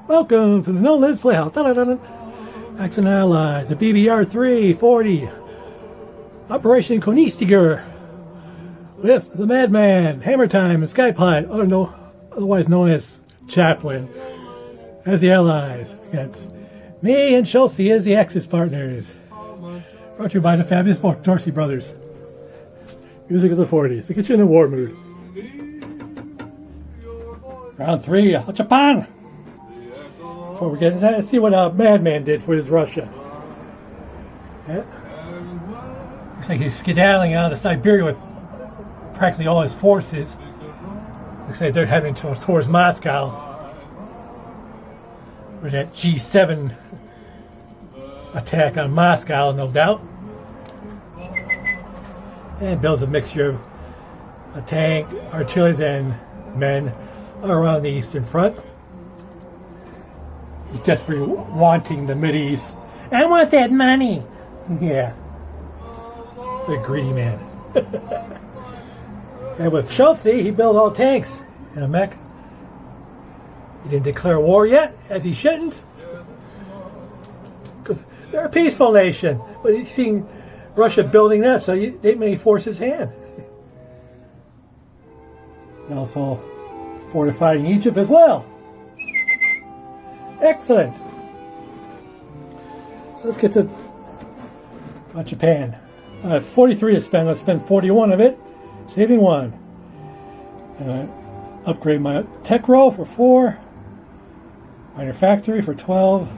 Welcome to the No-Lids Playhouse. Action Allies, the BBR 340. Operation Konigstiger. With the Madman, HAMMERTIME, and SKYPILOT, otherwise known as CHAPLAIN, as the allies. Against me and Shultzie as the Axis partners. Brought to you by the fabulous Dorsey Brothers. Music of the 40s to get you in the war mood. Round 3, Japan. Before we get into that, let's see what Madman did for his Russia. Yeah. Looks like he's skedaddling out of Siberia with practically all his forces. Looks like they're heading towards Moscow. With that G7 attack on Moscow, no doubt. And builds a mixture of a tank, artillery, and men around the Eastern Front. He's desperately wanting the Mideast. I want that money! Yeah. What a greedy man. And with Shultzie, he built all tanks and a mech. He didn't declare war yet, as he shouldn't. Because they're a peaceful nation. But he's seeing Russia building that, so they may force his hand. And also fortifying Egypt as well. Excellent. So let's get to Japan. 43 to spend. Let's spend 41 of it, saving 1. Upgrade my tech row for 4. Minor factory for 12.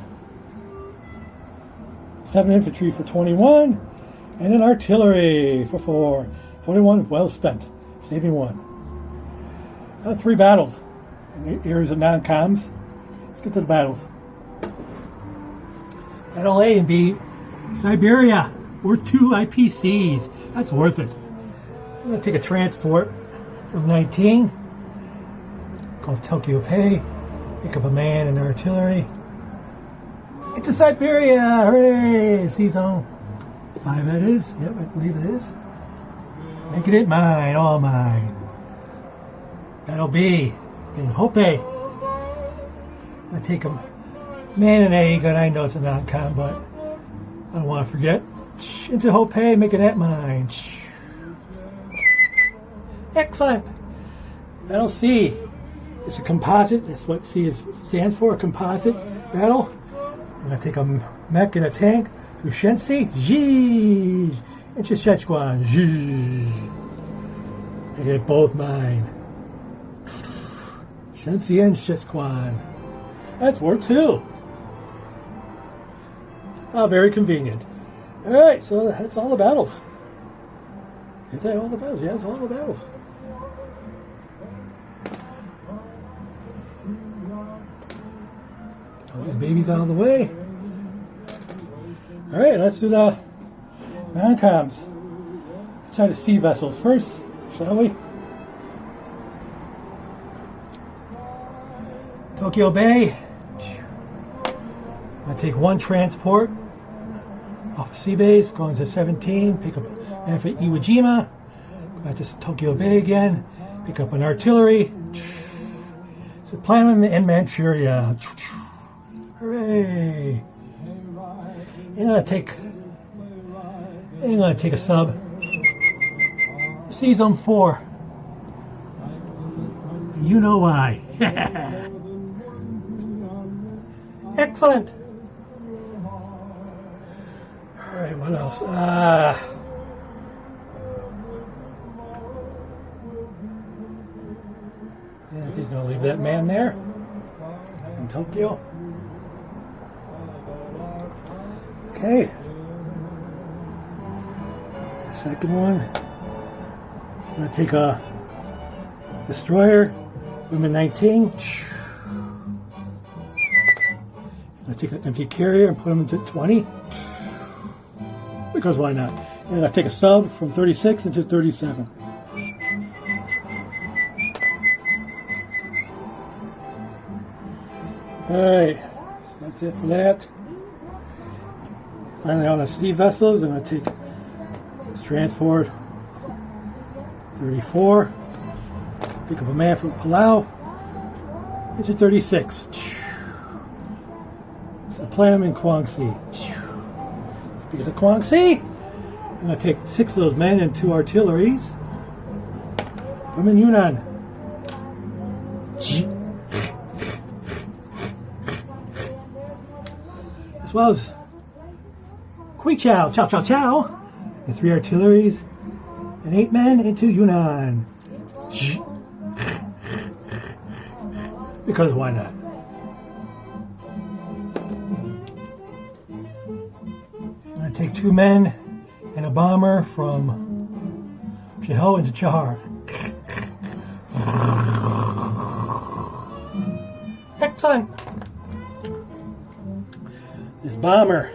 7 infantry for 21. And an artillery for 4. 41 well spent, saving 1. 3 battles in the areas of non-coms. Let's get to the battles. Battle A and B, Siberia. We're 2 IPCs. That's worth it. I'm going to take a transport from 19. Called Tokyo Pay. Pick up a man and artillery. Into Siberia! Hooray! C-Zone. 5 that is. Yep, I believe it is. Making it mine. All mine. Battle B. In Hope. I take a man and A gun. I know it's a non-com, but I don't want to forget. Into Hope, making that mine. Excellent. Battle C. It's a composite. That's what C stands for. A composite battle. I'm gonna take a mech and a tank to Shultzie. Zhee. Into Szechuan. Zhee. I get both mine. Shultzie and Szechuan. That's work too. Oh, very convenient. Alright, so that's all the battles. Is that all the battles? Yeah, that's all the battles. All these babies out of the way. Alright, let's do the non-coms. Let's try the sea vessels first, shall we? Tokyo Bay. I take 1 transport off sea base, going to 17, pick up a man for Iwo Jima, go back to Tokyo Bay again, pick up an artillery, supply them in Manchuria. Hooray! I'm gonna take a sub. C-Zone 4. You know why. Excellent. Alright, what else? Yeah, I think I'll leave that man there in Tokyo. Okay. Second one. I'm going to take a destroyer, women 19. I'm going to take an empty carrier and put them into 20. Because why not? And I take a sub from 36 into 37. Alright, so that's it for that. Finally on the sea vessels, I'm going to take this transport 34. Pick up a man from Palau. Into 36. So plant them in Konigstiger. Speaking of Konigstiger, I'm going to take 6 of those men and 2 artilleries. Put them in Yunnan. As well as Kui Chow, Chow Chow Chow, and 3 artilleries and 8 men into Yunnan. Because why not? I'm going to take 2 men and a bomber from Chihou into Chahar. Excellent. This bomber,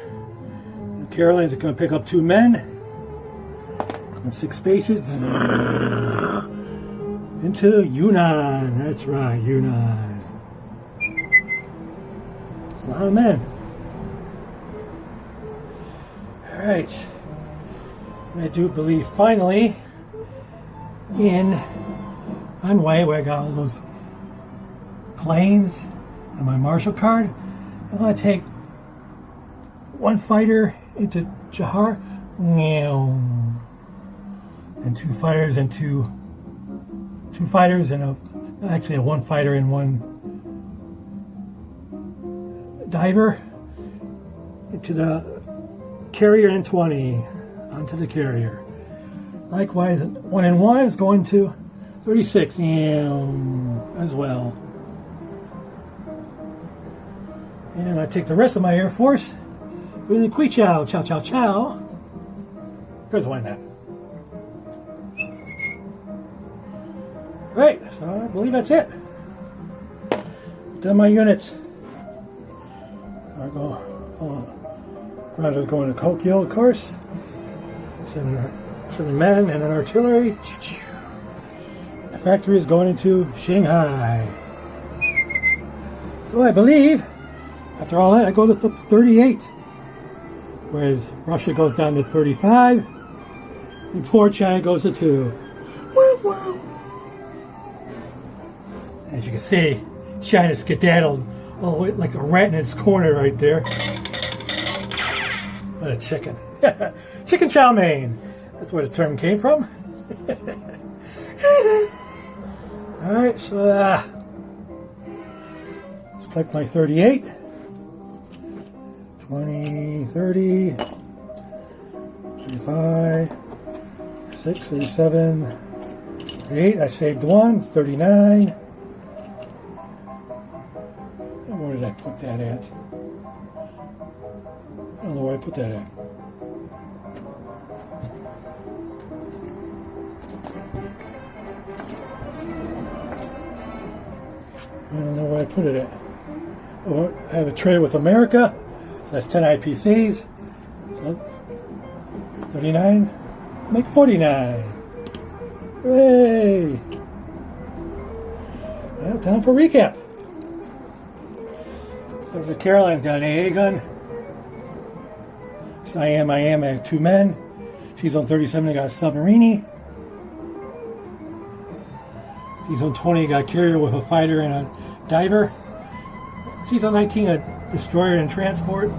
the Carolines are going to pick up 2 men on 6 spaces into Yunnan. That's right, Yunnan. A lot of men. All right. And I do believe finally in Anhui, where I got all those planes on my Marshall card, I'm going to take 1 fighter into Chahar, and 2 fighters and 2 fighters and actually a 1 fighter and 1 diver into the carrier N20 onto the carrier. Likewise, 1 and 1 is going to 36 as well. And I take the rest of my Air Force with the Kui Chow, Chow Chow Chow. Because why not? Right, so I believe that's it. Done my units. I go. Roger's going to Tokyo, of course. 7 men and an artillery. The factory is going into Shanghai. So I believe, after all that, I go to 38. Whereas Russia goes down to 35. And poor China goes to 2. As you can see, China skedaddled all the way like a rat in its corner right there. What a chicken. Chicken chow mein. That's where the term came from. Alright, so let's collect my 38. 20, 30, 35, 6, 37, 38. I saved 1, 39. Where did I put that at? I don't know where I put that at. I don't know where I put it at. Oh, I have a trade with America. So that's 10 IPCs. So 39. Make 49. Hooray! Well, time for recap. So the Caroline's got an AA gun. So I have 2 men. She's on 37, I got a submarine. She's on 20, I got a carrier with a fighter and a diver. She's on 19, a destroyer and transport.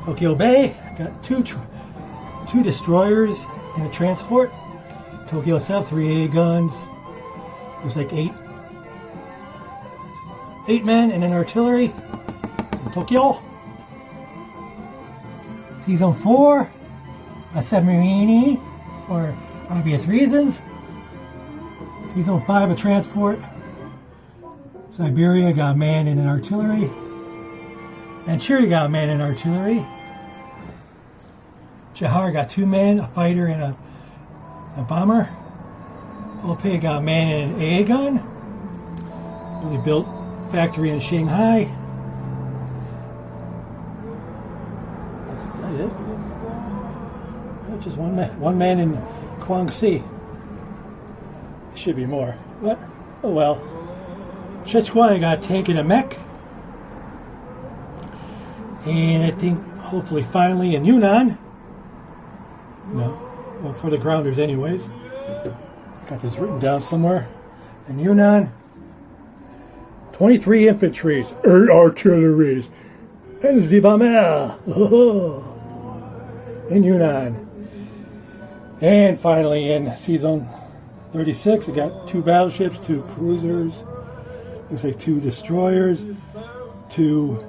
Tokyo Bay, I got two destroyers and a transport. Tokyo itself, 3 AA guns. There's like 8 men and an artillery in Tokyo. Season 4, a submarine for obvious reasons. Season 5, a transport. Siberia got a man and an artillery. Manchuria got a man and artillery. Chahar got 2 men, a fighter and a bomber. Opei got a man and an AA gun. Really built factory in Shanghai. That's it. Well, just one man in Konigstiger. Should be more, but oh well. Sichuan got a tank and a mech. And I think hopefully finally in Yunnan. No, well, for the grounders anyways. I got this written down somewhere. In Yunnan, 23 infantries, 8 artilleries, and Zibamel in Yunnan. And finally in season 36, we got 2 battleships, 2 cruisers, looks like 2 destroyers, 2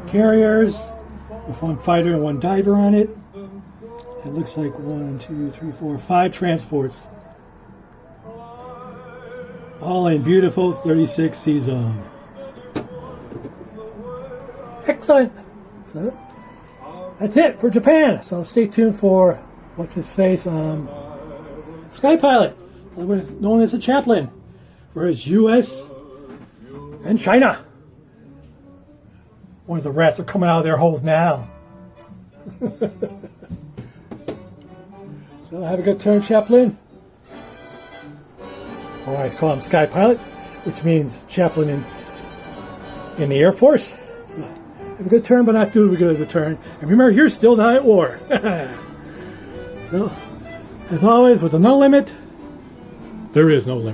carriers with 1 fighter and 1 diver on it. It looks like 1, 2, 3, 4, 5 transports. All in beautiful 36 season. Excellent. So that's it for Japan. So stay tuned for what's his face, SKYPILOT, known as the Chaplain, for his U.S. and China. One of the rats are coming out of their holes now. So have a good turn, Chaplain. Or I call him SKYPILOT, which means chaplain in the Air Force. So have a good turn, but not too good of a turn. And remember, you're still not at war. So, as always, with the No Limit, there is no limit.